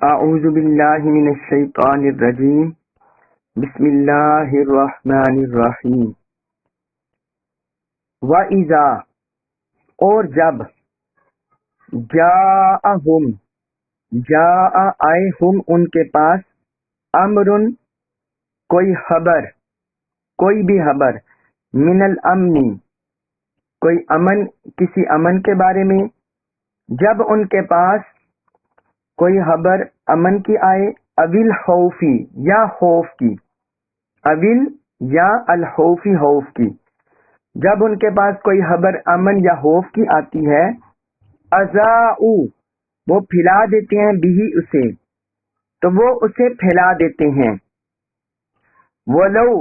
اعوذ باللہ من الشیطان الرجیم بسم اللہ الرحمن الرحیم وَإِذَا اور جب جاءہم جاء آئے ہم ان کے پاس امرن کوئی خبر کوئی بھی خبر من الامن کوئی امن کسی امن کے بارے میں جب ان کے پاس کوئی خبر امن کی آئے اویل خوفی یا خوف کی اویل یا الخوفی خوف کی جب ان کے پاس کوئی خبر امن یا خوف کی آتی ہے اذاؤ وہ پھیلا دیتے ہیں بھی اسے تو وہ اسے پھیلا دیتے ہیں ولو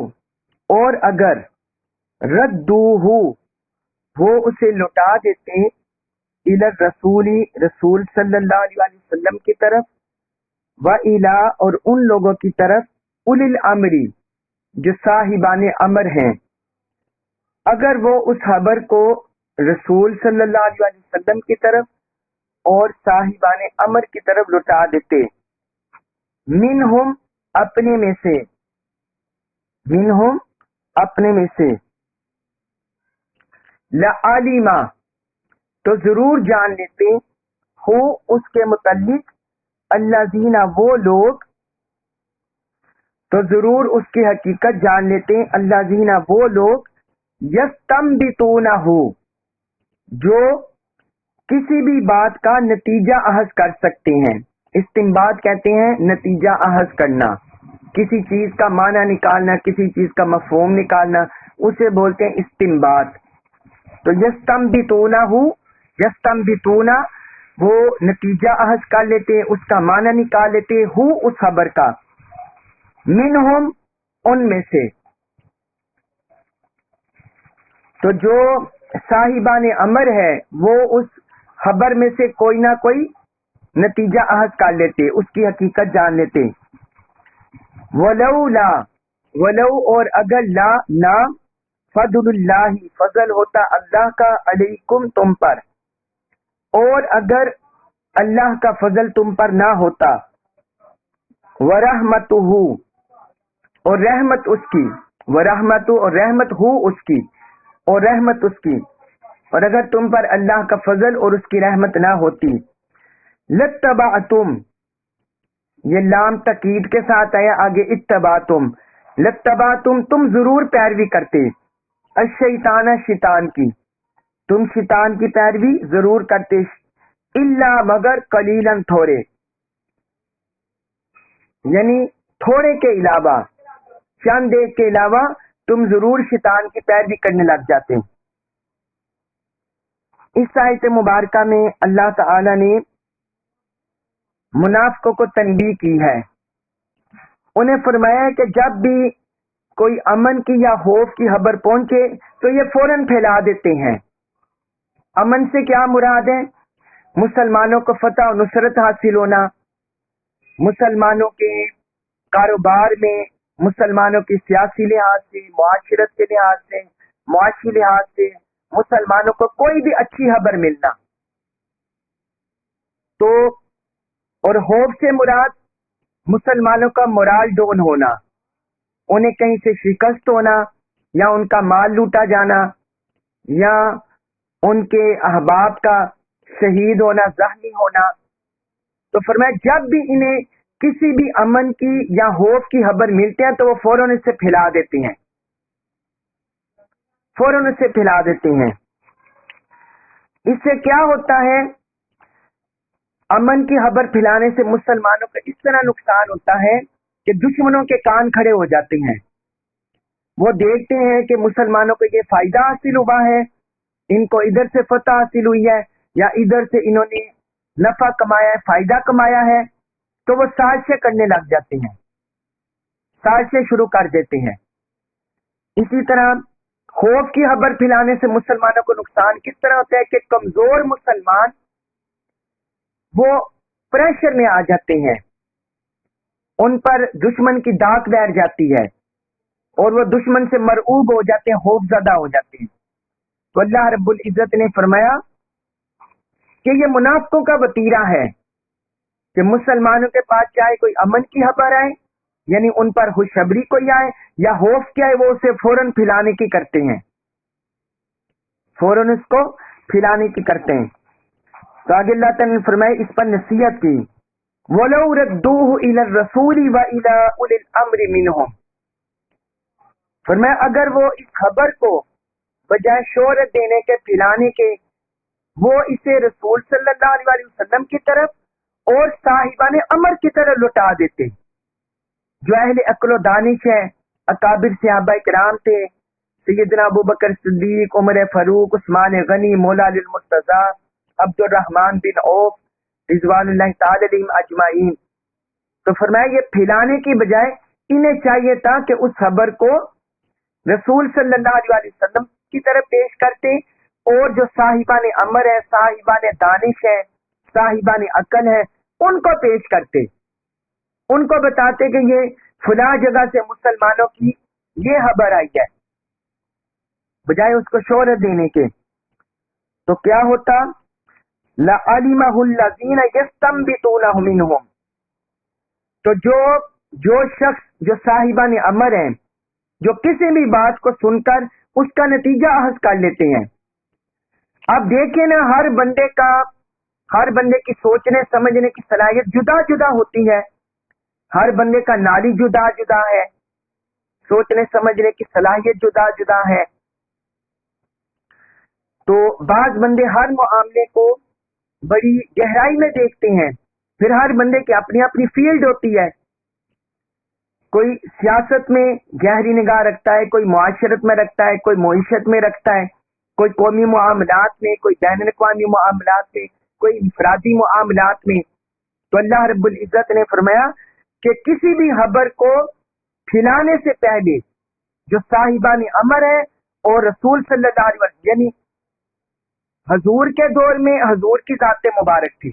اور اگر ردوہ وہ اسے لوٹا دیتے الی الرسول رسول صلی اللہ علیہ وسلم کی طرف وَإِلَى اور ان لوگوں کی طرف اولی الامر جو صاحبان امر ہیں اگر وہ اس خبر کو رسول صلی اللہ علیہ وسلم کی طرف اور صاحبان امر کی طرف لوٹا دیتے منہم اپنے میں سے منہم اپنے میں سے لعلما تو ضرور جان لیتے ہو اس کے متعلق الذین وہ لوگ تو ضرور اس کی حقیقت جان لیتے الذین وہ لوگ یستنبطونہ جو کسی بھی بات کا نتیجہ اخذ کر سکتے ہیں. استنباط کہتے ہیں نتیجہ اخذ کرنا، کسی چیز کا معنی نکالنا، کسی چیز کا مفہوم نکالنا، اسے بولتے ہیں استنباط. تو یستنبطونہ وہ نتیجہ اخذ کر لیتے، اس کا معنی نکال لیتے اس خبر کا منہم ان میں سے. تو جو صاحبان امر ہے وہ اس خبر میں سے کوئی نہ کوئی نتیجہ اخذ کر لیتے، اس کی حقیقت جان لیتے. ولو اور اگر لا نہ فضل اللہ فضل ہوتا اللہ کا علیکم تم پر، اور اگر اللہ کا فضل تم پر نہ ہوتا ورحمتہ اور رحمت اس کی ورحمت اور رحمت ہو اس کی اور رحمت اس کی، اور اگر تم پر اللہ کا فضل اور اس کی رحمت نہ ہوتی لتبعتم یہ لام تقید کے ساتھ آیا آگے اتبعتم لتبعتم تم ضرور پیروی کرتے الشیطان شیطان کی، تم شیطان کی پیروی ضرور کرتے الا مگر قلیلا تھوڑے، یعنی تھوڑے کے علاوہ چند ایک کے علاوہ تم ضرور شیطان کی پیروی کرنے لگ جاتے. اس آیت مبارکہ میں اللہ تعالی نے منافقوں کو تنبیہ کی ہے. انہیں فرمایا ہے کہ جب بھی کوئی امن کی یا خوف کی خبر پہنچے تو یہ فوراً پھیلا دیتے ہیں. امن سے کیا مراد ہے؟ مسلمانوں کو فتح و نصرت حاصل ہونا، مسلمانوں کے کاروبار میں، مسلمانوں کی سیاسی لحاظ سے، معاشرت کے لحاظ سے، معاشی لحاظ سے مسلمانوں کو کوئی بھی اچھی خبر ملنا. تو اور خوف سے مراد مسلمانوں کا مورال ڈاؤن ہونا، انہیں کہیں سے شکست ہونا، یا ان کا مال لوٹا جانا، یا ان کے احباب کا شہید ہونا، زخمی ہونا. تو فرمایا جب بھی انہیں کسی بھی امن کی یا خوف کی خبر ملتے ہیں تو وہ فوراً اسے پھیلا دیتے ہیں، فوراً اسے پھیلا دیتے ہیں. اس سے کیا ہوتا ہے؟ امن کی خبر پھیلانے سے مسلمانوں کا اس طرح نقصان ہوتا ہے کہ دشمنوں کے کان کھڑے ہو جاتے ہیں. وہ دیکھتے ہیں کہ مسلمانوں کو یہ فائدہ حاصل ہوا ہے، ان کو ادھر سے فتح حاصل ہوئی ہے، یا ادھر سے انہوں نے نفع کمایا ہے، فائدہ کمایا ہے، تو وہ سازشیں کرنے لگ جاتے ہیں، سازشیں شروع کر دیتے ہیں. اسی طرح خوف کی خبر پھیلانے سے مسلمانوں کو نقصان کس طرح ہوتا ہے کہ کمزور مسلمان وہ پریشر میں آ جاتے ہیں، ان پر دشمن کی داغ بیٹھ جاتی ہے اور وہ دشمن سے مرعوب ہو جاتے ہیں، خوف زدہ ہو جاتے ہیں. تو اللہ رب العزت نے فرمایا کہ یہ منافقوں کا وتیرہ ہے کہ مسلمانوں کے پاس چاہے کوئی امن کی خبر آئے یعنی ان پر خوشخبری کوئی آئے یا خوف کیا ہے وہ اسے فوراً پھیلانے کی کرتے ہیں، فوراً اس کو پھیلانے کی کرتے ہیں۔ تو آگے اللہ تعالیٰ نے فرمائے اس پر نصیحت کی، وَلَوْ رَدُّوهُ إِلَى الرَّسُولِ وَإِلَى أُولِي الْأَمْرِ مِنْهُمْ، فرمایا اگر وہ اس خبر کو بجائے شہرت دینے کے پھیلانے کے وہ اسے رسول صلی اللہ علیہ وسلم کی طرف اور صاحبان امر کی طرف لوٹا دیتے، جو اہل عقل و دانش ہے، اکابر صحابہ کرام تھے، سیدنا ابو بکر صدیق، عمر فاروق، عثمان غنی، مولا علی المرتضیٰ، عبد الرحمن بن عوف رضوان اللہ تعالی علیہم اجمعین۔ تو فرمایا یہ پھیلانے کی بجائے انہیں چاہیے تھا کہ اس خبر کو رسول صلی اللہ علیہ وسلم کی طرف پیش کرتے اور جو صاحبان امر ہے، صاحبان دانش ہے، صاحبان عقل ہے، ان کو پیش کرتے، ان کو بتاتے کہ یہ فلاں جگہ سے مسلمانوں کی یہ خبر آئی ہے، بجائے اس کو شہرت دینے کے۔ تو کیا ہوتا؟ لَعَلِمَهُ الَّذِينَ يَسْتَنبِطُونَهُ مِنْهُمْ، تو جو شخص جو صاحبان امر ہیں جو کسی بھی بات کو سن کر اس کا نتیجہ اخذ کر لیتے ہیں۔ اب دیکھیں نا، ہر بندے کی سوچنے سمجھنے کی صلاحیت جدا جدا ہوتی ہے، ہر بندے کا نالج جدا جدا ہے، سوچنے سمجھنے کی صلاحیت جدا جدا ہے۔ تو بعض بندے ہر معاملے کو بڑی گہرائی میں دیکھتے ہیں، پھر ہر بندے کی اپنی اپنی فیلڈ ہوتی ہے، کوئی سیاست میں گہری نگاہ رکھتا ہے، کوئی معاشرت میں رکھتا ہے، کوئی معیشت میں رکھتا ہے، کوئی قومی معاملات میں، کوئی بین الاقوامی معاملات میں، کوئی انفرادی معاملات میں۔ تو اللہ رب العزت نے فرمایا کہ کسی بھی خبر کو پھیلانے سے پہلے جو صاحبان امر ہے اور رسول صلی اللہ علیہ وسلم، یعنی حضور کے دور میں حضور کی ذات مبارک تھی،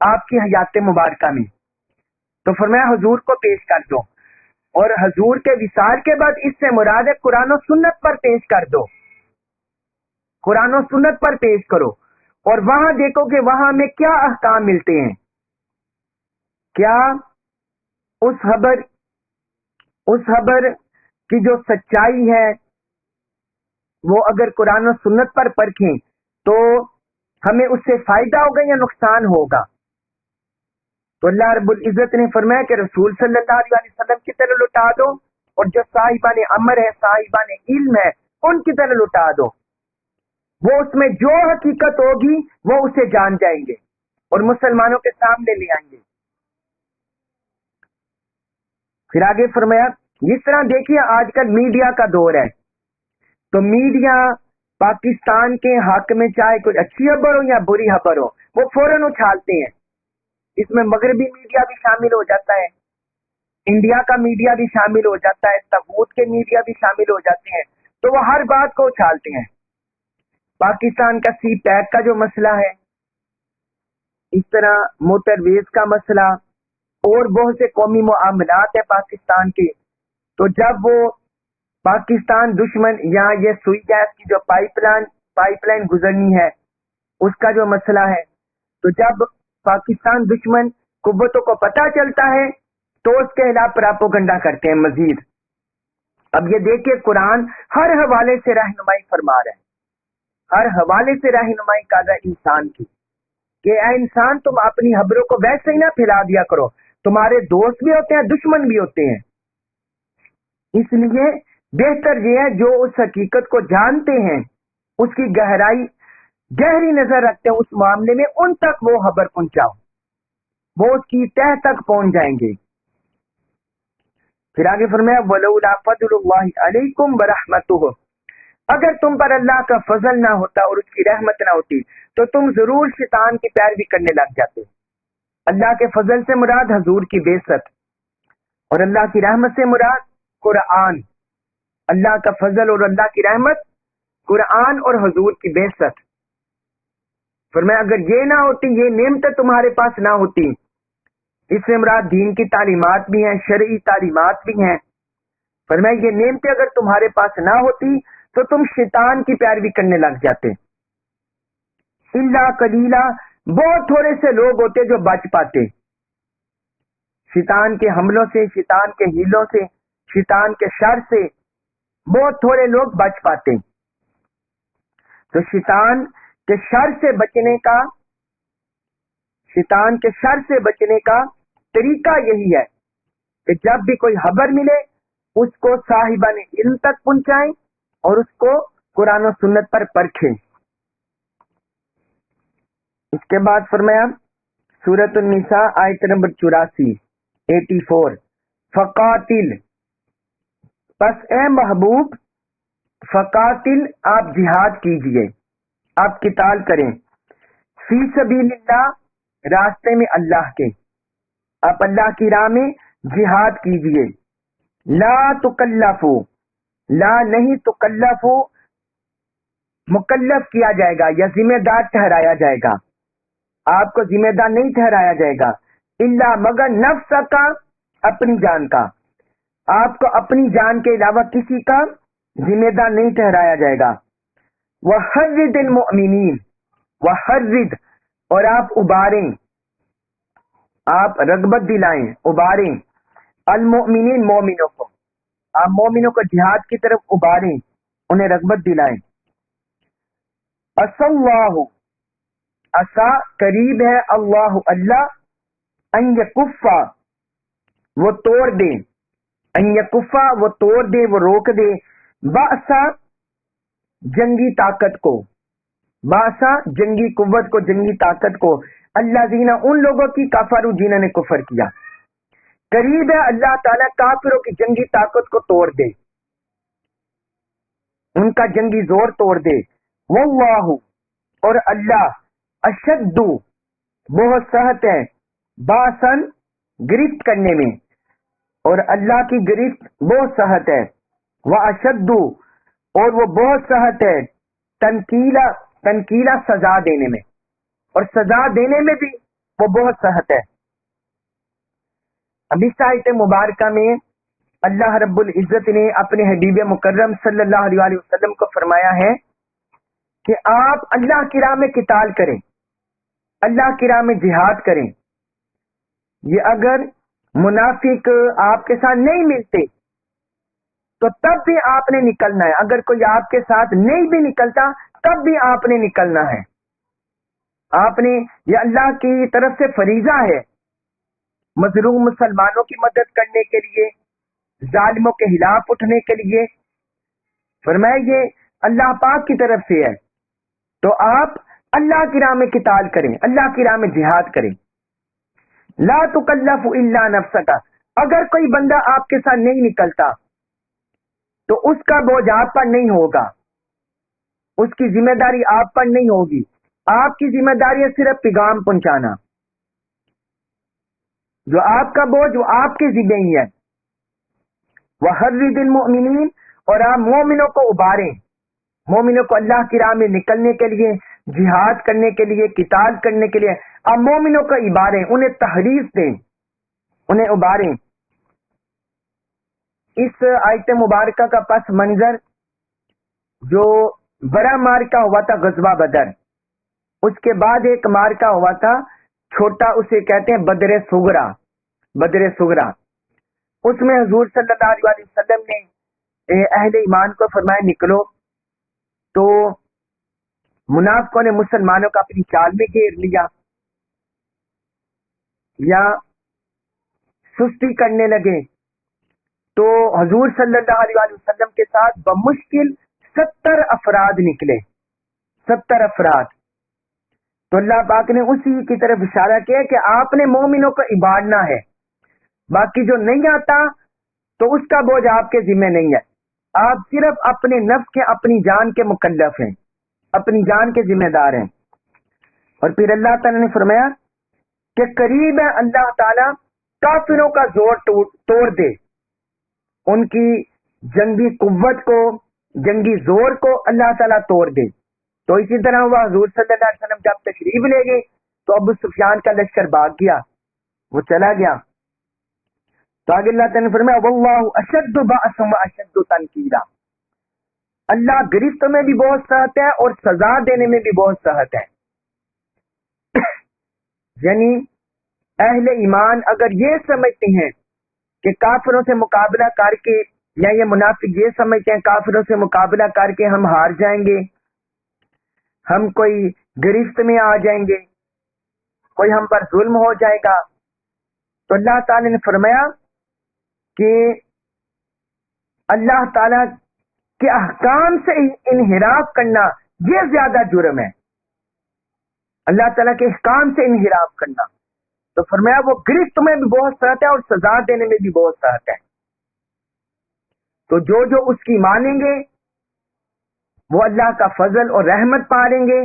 آپ کی حیات مبارکہ میں، تو فرمایا حضور کو پیش کر دو، اور حضور کے وصال کے بعد اس سے مراد ہے قرآن و سنت پر پیش کر دو، قرآن و سنت پر پیش کرو، اور وہاں دیکھو کہ وہاں ہمیں کیا احکام ملتے ہیں، کیا اس خبر کی جو سچائی ہے وہ اگر قرآن و سنت پر پرکھیں تو ہمیں اس سے فائدہ ہوگا یا نقصان ہوگا۔ تو اللہ رب العزت نے فرمایا کہ رسول صلی اللہ علیہ وسلم کی طرح لوٹا دو، اور جو صاحبان امر ہے، صاحبان علم ہے، ان کی طرح لوٹا دو، وہ اس میں جو حقیقت ہوگی وہ اسے جان جائیں گے اور مسلمانوں کے سامنے لے آئیں گے۔ پھر آگے فرمایا جس طرح دیکھیے آج کل میڈیا کا دور ہے، تو میڈیا پاکستان کے حق میں چاہے کوئی اچھی خبر ہو یا بری خبر ہو وہ فوراً اچھالتے ہیں، اس میں مغربی میڈیا بھی شامل ہو جاتا ہے، انڈیا کا میڈیا بھی شامل ہو جاتا ہے، طاغوت کے میڈیا بھی شامل ہو جاتے ہیں، تو وہ ہر بات کو اچھالتے ہیں۔ پاکستان کا سی پیک کا جو مسئلہ ہے، اس طرح موٹر ویز کا مسئلہ اور بہت سے قومی معاملات ہیں پاکستان کے، تو جب وہ پاکستان دشمن یا یہ سوئی گیس کی جو پائپ لائن گزرنی ہے اس کا جو مسئلہ ہے، تو جب پاکستان دشمن قوتوں کو پتہ چلتا ہے تو اس کے خلاف پراپوگنڈا کرتے ہیں مزید۔ اب یہ دیکھیے قرآن ہر حوالے سے رہنمائی فرما رہا ہے، ہر حوالے سے رہنمائی کر رہا ہے انسان کی کہ اے انسان تم اپنی خبروں کو ویسے ہی نہ پھیلا دیا کرو، تمہارے دوست بھی ہوتے ہیں دشمن بھی ہوتے ہیں، اس لیے بہتر یہ ہے جو اس حقیقت کو جانتے ہیں، اس کی گہری نظر رکھتے ہیں اس معاملے میں، ان تک وہ خبر پہنچاؤ، وہ اس کی تہ تک پہنچ جائیں گے۔ پھر آگے فرمایا وَلَوْلَا فَضْلُ اللَّهِ عَلَيْكُمْ وَرَحْمَتُهُ، اگر تم پر اللہ کا فضل نہ ہوتا اور اس کی رحمت نہ ہوتی تو تم ضرور شیطان کی پیروی کرنے لگ جاتے۔ اللہ کے فضل سے مراد حضور کی بعثت، اور اللہ کی رحمت سے مراد قرآن۔ اللہ کا فضل اور اللہ کی رحمت قرآن اور حضور کی بعثت۔ فرمایا اگر یہ نہ ہوتی، یہ نعمتیں تمہارے پاس نہ ہوتی، اس سے مراد دین کی تعلیمات بھی ہیں، شرعی تعلیمات بھی ہیں، فرمایا یہ نعمتیں اگر تمہارے پاس نہ ہوتی تو تم شیطان کی پیروی کرنے لگ جاتے۔ الا قلیلا، بہت تھوڑے سے لوگ ہوتے جو بچ پاتے، شیطان کے حملوں سے، شیطان کے ہیلوں سے، شیطان کے شر سے بہت تھوڑے لوگ بچ پاتے ہیں۔ تو شیطان کے شر سے بچنے کا طریقہ یہی ہے کہ جب بھی کوئی خبر ملے اس کو صاحبان علم تک پہنچائیں اور اس کو قرآن و سنت پر پرکھیں۔ اس کے بعد فرمایا سورۃ النساء آیت نمبر 84 فقاتل، پس اے محبوب فقاتل آپ جہاد کیجئے، آپ قتال کریں، فی سبیل اللہ راستے میں اللہ کے، آپ اللہ کی راہ میں جہاد کیجئے، لا تکلفو، لا نہیں تکلفو مکلف کیا جائے گا یا ذمہ دار ٹھہرایا جائے گا، آپ کو ذمہ دار نہیں ٹھہرایا جائے گا، الا مگر نفس کا، اپنی جان کا، آپ کو اپنی جان کے علاوہ کسی کا ذمہ دار نہیں ٹھہرایا جائے گا۔ وحرد المؤمنین، وحرد اور آپ اباریں، آپ رغبت دلائیں، اباریں، المؤمنین مومنوں کو، آپ مومنوں کو جہاد کی طرف اباریں، انہیں رغبت دلائیں۔ اللہ، عسا قریب ہے، اللہ اللہ، ان یکفا وہ توڑ دے، ان یکفا وہ توڑ دے، وہ روک دے، باسا جنگی طاقت کو، باسا جنگی قوت کو، جنگی طاقت کو، اللہ زینہ ان لوگوں کی کفروا جنہوں نے کفر کیا۔ قریب ہے اللہ تعالیٰ کافروں کی جنگی طاقت کو توڑ دے، ان کا جنگی زور توڑ دے۔ واللہ اور اللہ اشد بہت سخت ہے، باسن گرفت کرنے میں، اور اللہ کی گرفت بہت سخت ہے، واشد اور وہ بہت سخت ہے، تنکیلا سزا دینے میں، اور سزا دینے میں بھی وہ بہت سخت ہے۔ اب اس آیت مبارکہ میں اللہ رب العزت نے اپنے حبیب مکرم صلی اللہ علیہ وسلم کو فرمایا ہے کہ آپ اللہ کی راہ میں قتال کریں، اللہ کی راہ میں جہاد کریں۔ یہ اگر منافق آپ کے ساتھ نہیں ملتے تو تب بھی آپ نے نکلنا ہے، اگر کوئی آپ کے ساتھ نہیں بھی نکلتا تب بھی آپ نے نکلنا ہے۔ آپ نے، یہ اللہ کی طرف سے فریضہ ہے، مظلوم مسلمانوں کی مدد کرنے کے لیے، ظالموں کے خلاف اٹھنے کے لیے، فرمایا یہ اللہ پاک کی طرف سے ہے، تو آپ اللہ کی راہ میں قتال کریں، اللہ کی راہ میں جہاد کریں۔ لا تکلف الا نفسک، اگر کوئی بندہ آپ کے ساتھ نہیں نکلتا تو اس کا بوجھ آپ پر نہیں ہوگا، اس کی ذمہ داری آپ پر نہیں ہوگی، آپ کی ذمہ داری ہے صرف پیغام پہنچانا، جو آپ کا بوجھ وہ آپ کے ذمہ ہی ہے۔ وحرد المؤمنین اور آپ مومنوں کو اباریں، مومنوں کو اللہ کی راہ میں نکلنے کے لیے، جہاد کرنے کے لیے، قتال کرنے کے لیے آپ مومنوں کو اباریں، انہیں تحریف دیں، انہیں اباریں۔ اس آیت مبارکہ کا پس منظر جو بڑا مارکہ ہوا تھا غزوہ بدر، اس کے بعد ایک مارکہ ہوا تھا چھوٹا، اسے کہتے ہیں بدر صغریٰ، بدر صغریٰ۔ اس میں حضور صلی اللہ علیہ وسلم نے اہل ایمان کو فرمایا نکلو، تو منافقوں نے مسلمانوں کا اپنی چال میں گھیر لیا یا سستی کرنے لگے، تو حضور صلی اللہ علیہ وسلم کے ساتھ بمشکل 70 افراد نکلے، 70 افراد۔ تو اللہ پاک نے اسی کی طرف اشارہ کیا کہ آپ نے مومنوں کو ابارنا ہے، باقی جو نہیں آتا تو اس کا بوجھ آپ کے ذمہ نہیں ہے، آپ صرف اپنے نفس کے، اپنی جان کے مکلف ہیں، اپنی جان کے ذمہ دار ہیں۔ اور پھر اللہ تعالیٰ نے فرمایا کہ قریب ہے اللہ تعالیٰ کافروں کا زور توڑ دے، ان کی جنگی قوت کو، جنگی زور کو اللہ تعالیٰ توڑ دے۔ تو اسی طرح ہوا، حضور صلی اللہ علیہ وسلم جب تشریف لے گئے تو ابو سفیان کا لشکر بھاگ گیا، وہ چلا گیا۔ تو آگے اللہ تعالیٰ نے فرمایا واللہ اشد بأسا واشد تنکیلا، اللہ گرفت میں بھی بہت سخت ہے اور سزا دینے میں بھی بہت سخت ہے۔ یعنی اہل ایمان اگر یہ سمجھتے ہیں کہ کافروں سے مقابلہ کر کے، یا یہ منافق یہ سمجھتے ہیں کافروں سے مقابلہ کر کے ہم ہار جائیں گے، ہم کوئی گرفت میں آ جائیں گے، کوئی ہم پر ظلم ہو جائے گا، تو اللہ تعالی نے فرمایا کہ اللہ تعالی کے احکام سے انحراف کرنا یہ زیادہ جرم ہے، اللہ تعالیٰ کے احکام سے انحراف کرنا۔ تو فرمایا وہ گرفت میں بھی بہت سخت ہے اور سزا دینے میں بھی بہت سخت ہے۔ تو جو اس کی مانیں گے وہ اللہ کا فضل اور رحمت پالیں گے،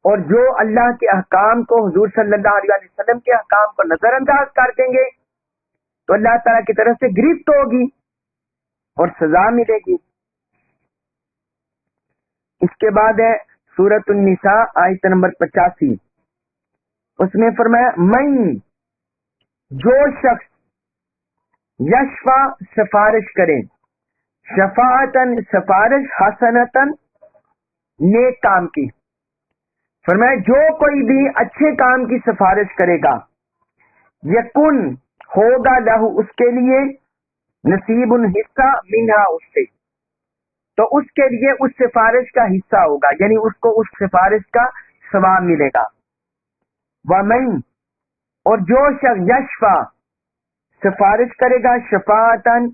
اور جو اللہ کے احکام کو، حضور صلی اللہ علیہ وسلم کے احکام کو نظر انداز کر دیں گے تو اللہ تعالیٰ کی طرف سے گرفت ہوگی اور سزا ملے گی۔ اس کے بعد ہے سورۃ النساء آیت نمبر 85، اس میں فرمایا من، جو شخص یشفع سفارش کرے، شفاعتن سفارش، حسنتن نیک کام کی، فرمایا جو کوئی بھی اچھے کام کی سفارش کرے گا، یکن ہوگا لہو اس کے لیے، نصیب حصہ منہا اس سے، تو اس کے لیے اس سفارش کا حصہ ہوگا، یعنی اس کو اس سفارش کا ثواب ملے گا۔ ومن، اور جو شخص یشفع سفارش کرے گا، شفاعتن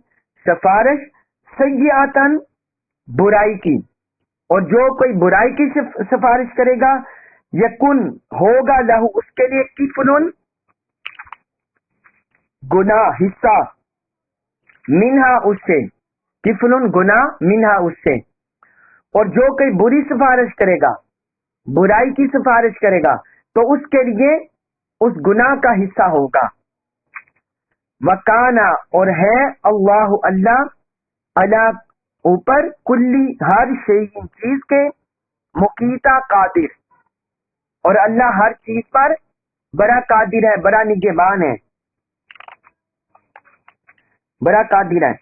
سفارش، سیئاتن برائی کی، اور جو کوئی برائی کی سفارش کرے گا، یکن ہوگا لہو اس کے لیے، کفلن گناہ، حصہ، منہا اس سے، کفلن گناہ، منہا اس سے، اور جو کوئی بری سفارش کرے گا، برائی کی سفارش کرے گا، تو اس کے لیے اس گناہ کا حصہ ہوگا۔ وکانا، اور ہے اللہ، اللہ علی اوپر، کلی ہر شیء چیز کے، مقیتا قادر، اور اللہ ہر چیز پر بڑا قادر ہے، بڑا نگہبان ہے، بڑا قادر ہے۔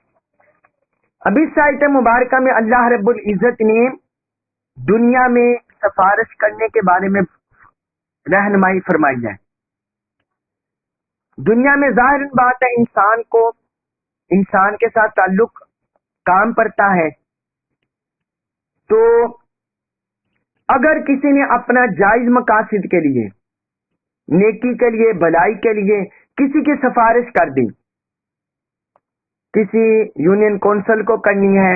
اب اس آیت مبارکہ میں اللہ رب العزت نے دنیا میں سفارش کرنے کے بارے میں رہنمائی فرمائی ہے۔ دنیا میں ظاہر بات ہے انسان کو، انسان کے ساتھ تعلق کام پڑتا ہے، تو اگر کسی نے اپنا جائز مقاصد کے لیے، نیکی کے لیے، بھلائی کے لیے کسی کی سفارش کر دی، کسی یونین کونسل کو کرنی ہے،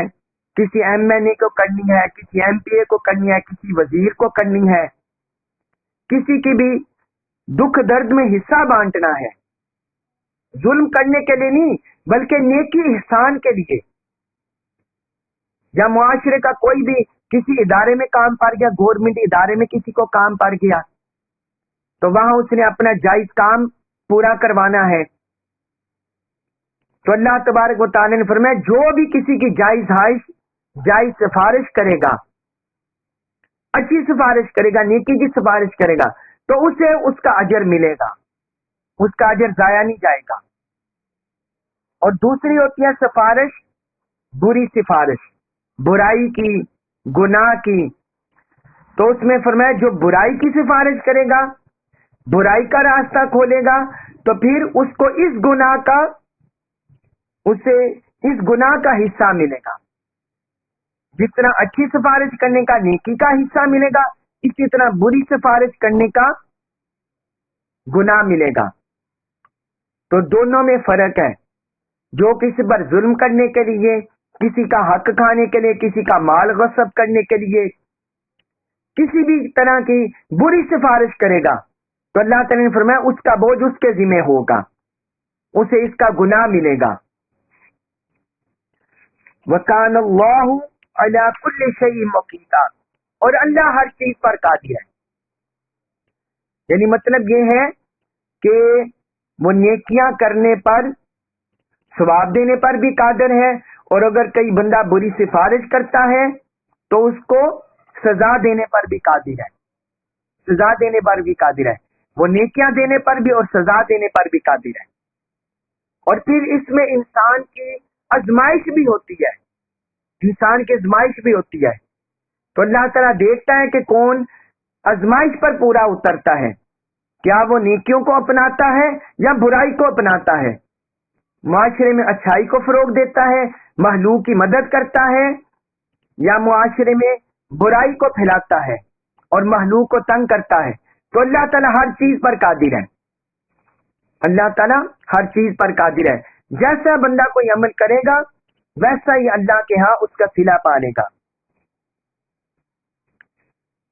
کسی ایم این اے کو کرنی ہے، کسی ایم پی اے کو کرنی ہے، کسی وزیر کو کرنی ہے، کسی کی بھی دکھ درد میں حصہ بانٹنا ہے، ظلم کرنے کے لیے نہیں بلکہ نیکی احسان کے لیے، یا معاشرے کا کوئی بھی کسی ادارے میں کام پڑ گیا، گورنمنٹ ادارے میں کسی کو کام پڑ گیا، تو وہاں اس نے اپنا جائز کام پورا کروانا ہے، تو اللہ تبارک و تعالی نے فرمایا جو بھی کسی کی جائز سفارش کرے گا، اچھی سفارش کرے گا، نیکی کی سفارش کرے گا، تو اسے اس کا اجر ملے گا، اس کا اجر ضائع نہیں جائے گا۔ اور دوسری ہوتی ہے سفارش، بری سفارش، برائی کی، گناہ کی، تو اس میں فرمایا جو برائی کی سفارش کرے گا، برائی کا راستہ کھولے گا، تو پھر اس کو اس گناہ کا، اسے اس گناہ کا حصہ ملے گا، جتنا اچھی سفارش کرنے کا نیکی کا حصہ ملے گا، اسی طرح بری سفارش کرنے کا گناہ ملے گا۔ تو دونوں میں فرق ہے، جو کسی پر ظلم کرنے کے لیے، کسی کا حق کھانے کے لیے، کسی کا مال غصب کرنے کے لیے، کسی بھی طرح کی بری سفارش کرے گا، تو اللہ تعالی نے فرمایا اس کا بوجھ اس کے ذمہ ہوگا، اسے اس کا گناہ ملے گا۔ وَكَانَ اللَّهُ عَلَى كُلِّ شَيْءٍ مُقِيتًا، اور اللہ ہر چیز پر قادر ہے، یعنی مطلب یہ ہے کہ وہ نیکیاں کرنے پر، ثواب دینے پر بھی قادر ہے، اور اگر کوئی بندہ بری سفارش کرتا ہے تو اس کو سزا دینے پر بھی قادر ہے، سزا دینے پر بھی قادر ہے، وہ نیکیاں دینے پر بھی اور سزا دینے پر بھی قادر ہے۔ اور پھر اس میں انسان کی آزمائش بھی ہوتی ہے، انسان کی آزمائش بھی ہوتی ہے، تو اللہ تعالیٰ دیکھتا ہے کہ کون آزمائش پر پورا اترتا ہے، کیا وہ نیکیوں کو اپناتا ہے یا برائی کو اپناتا ہے؟ معاشرے میں اچھائی کو فروغ دیتا ہے، مخلوق کی مدد کرتا ہے، یا معاشرے میں برائی کو پھیلاتا ہے اور مخلوق کو تنگ کرتا ہے؟ تو اللہ تعالیٰ ہر چیز پر قادر ہے، اللہ تعالیٰ ہر چیز پر قادر ہے. جیسا بندہ کوئی عمل کرے گا ویسا ہی اللہ کے ہاں اس کا صلہ پالے گا.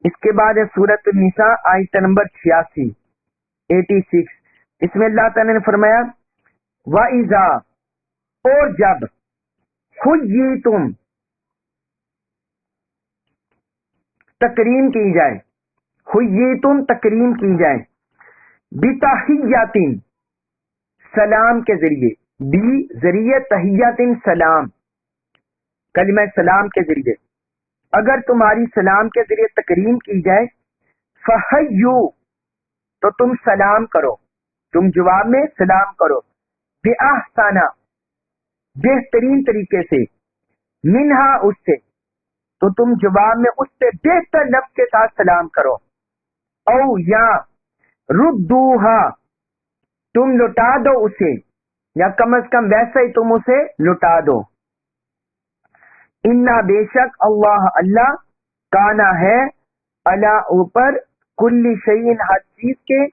اس کے بعد ہے سورۃ النساء آیت نمبر 86. اس میں اللہ تعالیٰ نے فرمایا وَإِذَا، اور جب، حُيِّيتُم، تکریم کی جائے، حُيِّيتُم تکریم کی جائے، بِتَحِيَّةٍ سلام کے ذریعے، بی ذریعے تحیاتن سلام، کلمہ سلام کے ذریعے، اگر تمہاری سلام کے ذریعے تکریم کی جائے، فحیو، تو تم سلام کرو، تم جواب میں سلام کرو، بِأَحْسَنَ، بہترین طریقے سے، منہا، اس سے، تو تم جواب میں اس سے بہتر لفظ کے ساتھ سلام کرو، او یا ردوہا، تم لوٹا دو اسے، یا کم از کم ویسا ہی تم اسے لوٹا دو. انا، بے شک، اللہ، اللہ، کانا ہے، علی، اوپر، کل شیء، ہر چیز کے،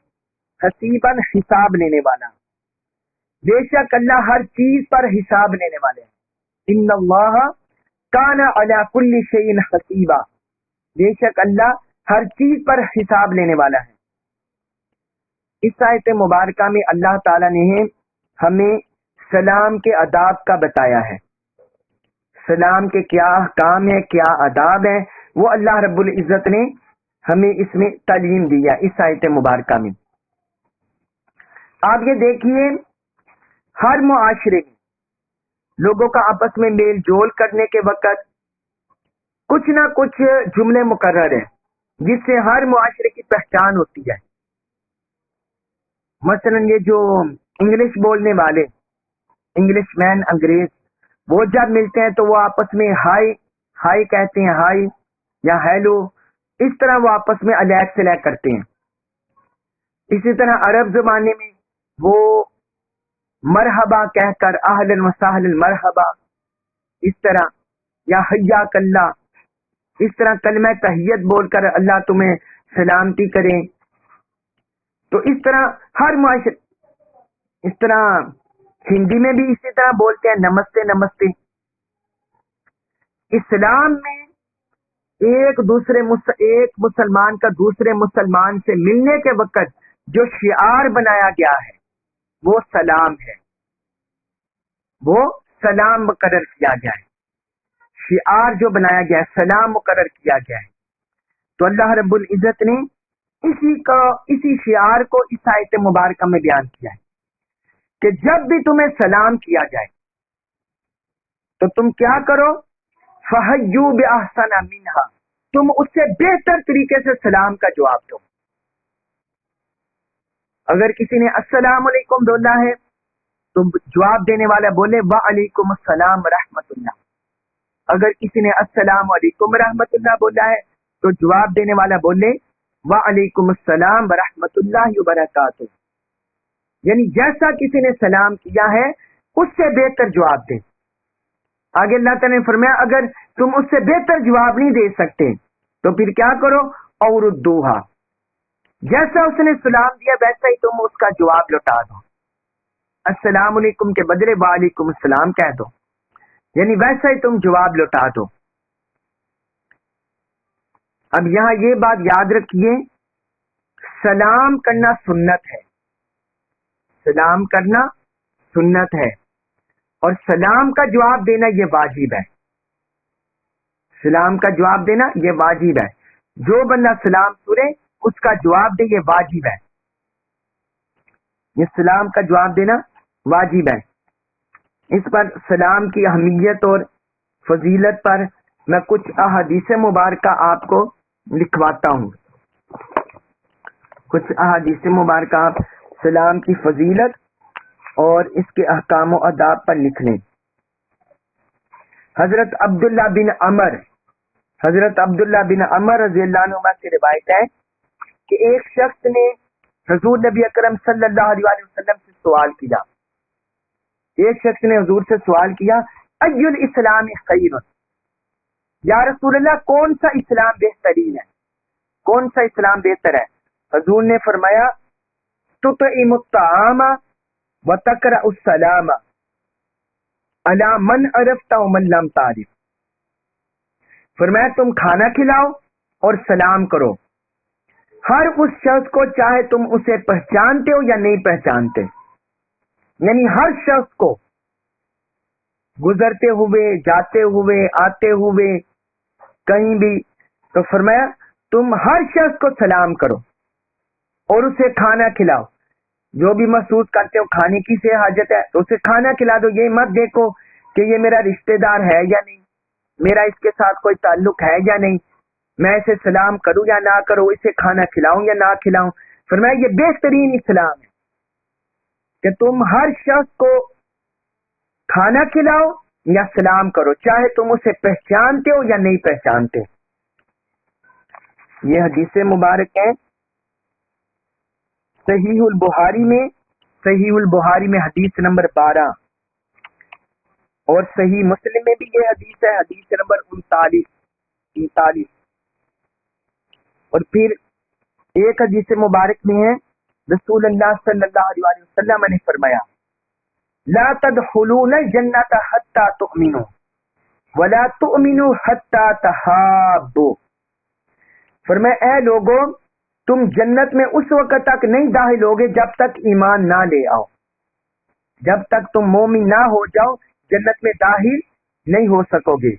حسیباً، حساب لینے والا، بے شک اللہ ہر چیز پر حساب لینے والے ہیں. ان اللہ کانا علی کل شیء حسیبا، بے شک اللہ ہر چیز پر حساب لینے والا ہے. اس آیت مبارکہ میں اللہ تعالیٰ نے ہمیں سلام کے آداب کا بتایا ہے. سلام کے کیا احکام ہے، کیا آداب ہیں، وہ اللہ رب العزت نے ہمیں اس میں تعلیم دی ہے اس آیت مبارکہ میں. آپ یہ دیکھیے، ہر معاشرے میں لوگوں کا آپس میں میل جول کرنے کے وقت کچھ نہ کچھ جملے مقرر ہیں جس سے ہر معاشرے کی پہچان ہوتی ہے. مثلا یہ جو انگلش بولنے والے، انگلش مین، انگریز، وہ جب ملتے ہیں تو وہ آپس میں ہائی، ہائی کہتے ہیں، ہائی یا ہیلو، اس طرح وہ آپس میں علیک سلیک کرتے ہیں. اسی طرح عرب زمانے میں وہ مرحبا کہہ کر اہلا وسہلا مرحبا، اس طرح، یا حیاک اللہ، اس طرح کلمہ تحیت بول کر اللہ تمہیں سلامتی کرے. تو اس طرح ہر معاشرے، اس طرح ہندی میں بھی اسی طرح بولتے ہیں، نمستے نمستے. اسلام میں ایک مسلمان کا دوسرے مسلمان سے ملنے کے وقت جو شعار بنایا گیا ہے وہ سلام ہے، وہ سلام مقرر کیا گیا ہے. شعار جو بنایا گیا ہے، سلام مقرر کیا گیا ہے. تو اللہ رب العزت نے اسی شعار کو اس آیت مبارکہ میں بیان کیا ہے کہ جب بھی تمہیں سلام کیا جائے تو تم کیا کرو، فحیو بأحسن منہا، تم اس سے بہتر طریقے سے سلام کا جواب دو. اگر کسی نے السلام علیکم بولا ہے تو جواب دینے والا بولے وعلیکم السلام ورحمۃ اللہ. اگر کسی نے السلام علیکم ورحمۃ اللہ بولا ہے تو جواب دینے والا بولے وعلیکم السلام ورحمۃ اللہ وبرکاتہ. یعنی جیسا کسی نے سلام کیا ہے اس سے بہتر جواب دے. آگے اللہ تعالیٰ نے فرمایا اگر تم اس سے بہتر جواب نہیں دے سکتے تو پھر کیا کرو، اور ردوہا، جیسا اس نے سلام دیا ویسا ہی تم اس کا جواب لوٹا دو. السلام علیکم کے بدلے وعلیکم السلام کہہ دو، یعنی ویسا ہی تم جواب لوٹا دو. اب یہاں یہ بات یاد رکھیے، سلام کرنا سنت ہے، سلام کرنا سنت ہے، اور سلام کا جواب دینا یہ واجب ہے. سلام کا جواب دینا یہ واجب ہے. جو بندہ سلام سنے اس کا جواب دے، یہ واجب ہے، یہ سلام کا جواب دینا واجب ہے. اس پر سلام کی اہمیت اور فضیلت پر میں کچھ احادیث مبارکہ آپ کو لکھواتا ہوں. کچھ احادیث مبارکہ آپ سلام کی فضیلت اور اس کے احکام و آداب پر لکھ لیں. حضرت عبداللہ بن عمر رضی اللہ عنہ سے روایت ہے کہ ایک شخص نے حضور نبی اکرم صلی اللہ علیہ وسلم سے سوال کیا. ایک شخص نے حضور سے سوال کیا ای الاسلام خیر، یا رسول اللہ کون سا اسلام بہترین ہے، کون سا اسلام بہتر ہے؟ حضور نے فرمایا تطعم الطعام وتقرأ السلام علی من عرفت ومن لم تعرف. فرمایا تم کھانا کھلاؤ اور سلام کرو ہر اس شخص کو چاہے تم اسے پہچانتے ہو یا نہیں پہچانتے، یعنی ہر شخص کو گزرتے ہوئے، جاتے ہوئے، آتے ہوئے، کہیں بھی. تو فرمایا تم ہر شخص کو سلام کرو اور اسے کھانا کھلاؤ. جو بھی محسوس کرتے ہو کھانے کی سے حاجت ہے تو اسے کھانا کھلا دو. یہ مت دیکھو کہ یہ میرا رشتہ دار ہے یا نہیں، میرا اس کے ساتھ کوئی تعلق ہے یا نہیں، میں اسے سلام کروں یا نہ کروں، اسے کھانا کھلاؤں یا نہ کھلاؤں. فرمایا یہ بہترین اسلام ہے کہ تم ہر شخص کو کھانا کھلاؤ یا سلام کرو، چاہے تم اسے پہچانتے ہو یا نہیں پہچانتے. یہ حدیث مبارک ہے صحیح البخاری میں حدیث نمبر 12 اور صحیح مسلم میں بھی یہ حدیث ہے، حدیث نمبر 39. اور پھر ایک حدیث مبارک میں ہے رسول اللہ صلی اللہ علیہ وسلم نے فرمایا لا تدخلون الجنة حتى تؤمنوا ولا تؤمنوا حتى تحابوا. فرمایا اے لوگوں تم جنت میں اس وقت تک نہیں داخل ہوگے جب تک ایمان نہ لے آؤ، جب تک تم مومن نہ ہو جاؤ جنت میں داخل نہیں ہو سکو گے.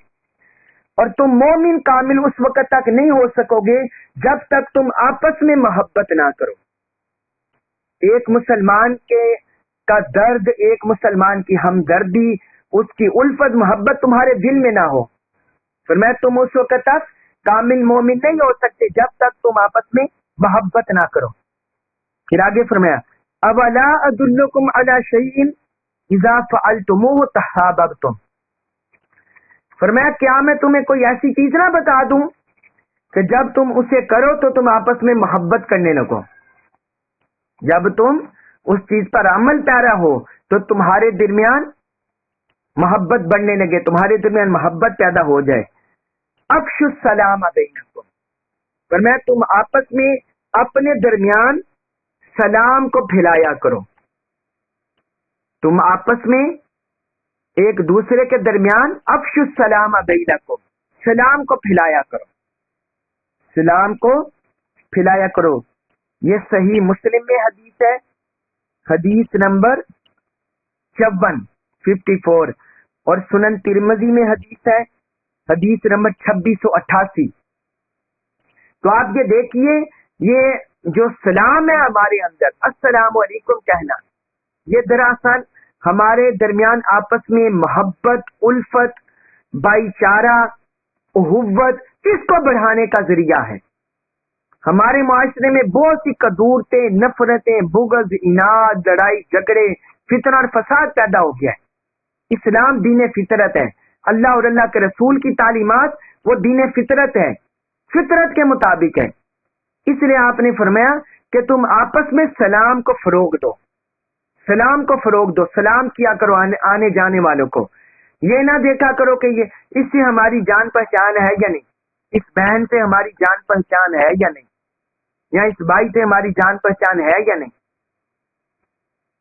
اور تم مومن کامل اس وقت تک نہیں ہو سکو گے جب تک تم آپس میں محبت نہ کرو. ایک مسلمان کا درد، ایک مسلمان کی ہمدردی، اس کی الفت محبت تمہارے دل میں نہ ہو. فرمایا تم اس وقت تک کامل مومن نہیں ہو سکتے جب تک تم آپس میں محبت نہ کرو. پھر آگے فرمایا اولا ادلکم علی شیء اذا فعلتموه تحاببتم. فرمایا کیا میں تمہیں کوئی ایسی چیز نہ بتا دوں کہ جب تم اسے کرو تو تم آپس میں محبت کرنے لگو. جب تم اس چیز پر عمل پیرا ہو تو تمہارے درمیان محبت بڑھنے لگے، تمہارے درمیان محبت پیدا ہو جائے. افشوا السلام بینکم. فرمایا تم آپس میں اپنے درمیان سلام کو پھیلایا کرو. تم آپس میں ایک دوسرے کے درمیان افشوا السلام بینکم، سلام کو پھیلایا کرو، سلام کو پھیلایا کرو. یہ صحیح مسلم میں حدیث ہے، حدیث نمبر 54 اور سنن ترمذی میں حدیث ہے، حدیث نمبر 2688. تو آپ یہ دیکھیے یہ جو سلام ہے ہمارے اندر، السلام علیکم کہنا، یہ دراصل ہمارے درمیان آپس میں محبت، الفت، بھائی چارہ، اخوت، اس کو بڑھانے کا ذریعہ ہے. ہمارے معاشرے میں بہت سی کدورتیں، نفرتیں، بغض، اناد، لڑائی جھگڑے، فتنہ اور فساد پیدا ہو گیا ہے. اسلام دین فطرت ہے، اللہ اور اللہ کے رسول کی تعلیمات وہ دین فطرت ہے، فطرت کے مطابق ہے. اس لیے آپ نے فرمایا کہ تم آپس میں سلام کو فروغ دو، سلام کو فروغ دو، سلام کیا کرو آنے جانے والوں کو. یہ نہ دیکھا کرو کہ یہ اس سے ہماری جان پہچان ہے یا نہیں، اس بہن سے ہماری جان پہچان ہے یا نہیں، یا اس بھائی سے ہماری جان پہچان ہے یا نہیں.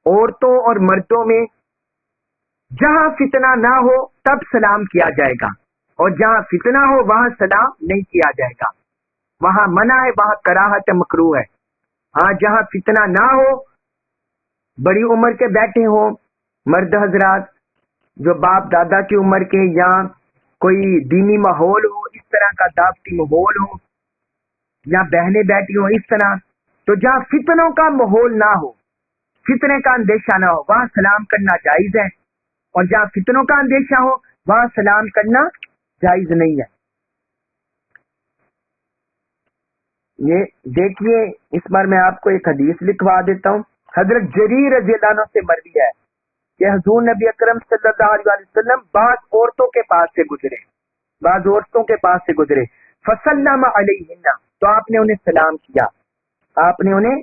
عورتوں اور مردوں میں جہاں فتنہ نہ ہو تب سلام کیا جائے گا، اور جہاں فتنہ ہو وہاں سلام نہیں کیا جائے گا. وہاں منع ہے، وہاں کراہت مکروہ ہے. ہاں جہاں فتنہ نہ ہو، بڑی عمر کے بیٹھے ہوں مرد حضرات جو باپ دادا کی عمر کے، یا کوئی دینی ماحول ہو، اس طرح کا دعوتی ماحول ہو، یا بہنیں بیٹھی ہوں اس طرح، تو جہاں فتنوں کا ماحول نہ ہو، فتنے کا اندیشہ نہ ہو، وہاں سلام کرنا جائز ہے. اور جہاں فتنوں کا اندیشہ ہو وہاں سلام کرنا جائز نہیں ہے. یہ دیکھیے اس بار میں آپ کو ایک حدیث لکھوا دیتا ہوں. حضرت جریر رضی اللہ عنہ سے مروی ہے کہ حضور نبی اکرم صلی اللہ علیہ وسلم بعض عورتوں کے پاس سے گزرے، بعض عورتوں کے پاس سے گزرے، فسلم علیہن، تو آپ نے انہیں سلام کیا، آپ نے انہیں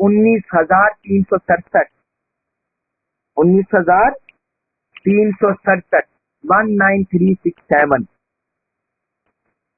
19,367, 19,367, 19367।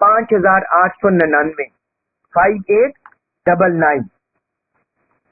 5899, 5899।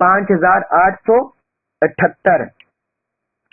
5878,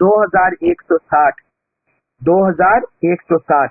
2160, 2160।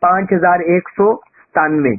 5197,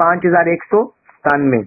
5197।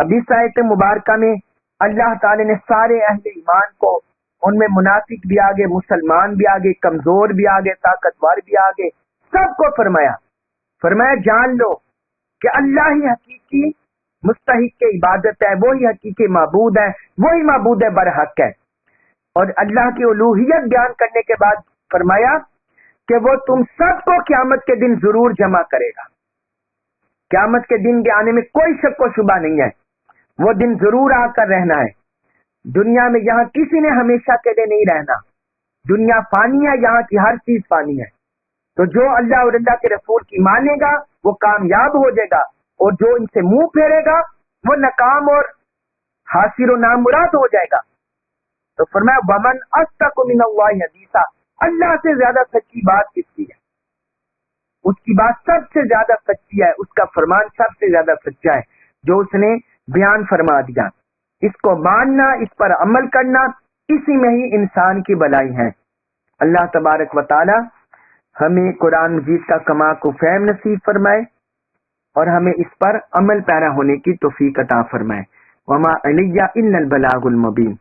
اب اس آیت مبارکہ میں اللہ تعالی نے سارے اہل ایمان کو، ان میں منافق بھی آگے، مسلمان بھی آگے، کمزور بھی آگے، طاقتور بھی آگے، سب کو فرمایا جان لو کہ اللہ ہی حقیقی مستحق عبادت ہے، وہی حقیقی معبود ہے، وہی معبود برحق ہے۔ اور اللہ کی الوہیت بیان کرنے کے بعد فرمایا کہ وہ تم سب کو قیامت کے دن ضرور جمع کرے گا۔ قیامت کے دن کے آنے میں کوئی شک و شبہ نہیں ہے، وہ دن ضرور آ کر رہنا ہے۔ دنیا میں یہاں کسی نے ہمیشہ کے لیے نہیں رہنا، دنیا فانی ہے، یہاں کی ہر چیز فانی ہے۔ تو جو اللہ اور اللہ کے رسول کی مانے گا وہ کامیاب ہو جائے گا، اور جو ان سے منہ پھیرے گا وہ ناکام اور حاصل و نامراد ہو جائے گا۔ تو فرمایا ومن اصدق من اللہ حدیثا، اللہ سے زیادہ سچی بات کس کی ہے؟ اس کی بات سب سے زیادہ سچی ہے، اس کا فرمان سب سے زیادہ سچا ہے جو اس نے بیان فرما دیا۔ اس کو ماننا، اس پر عمل کرنا، اسی میں ہی انسان کی بھلائی ہے۔ اللہ تبارک و تعالی ہمیں قرآن مجید کا کما کو فہم نصیب فرمائے اور ہمیں اس پر عمل پیرا ہونے کی توفیق عطا فرمائے۔ وما علیہ الا البلاغ المبین۔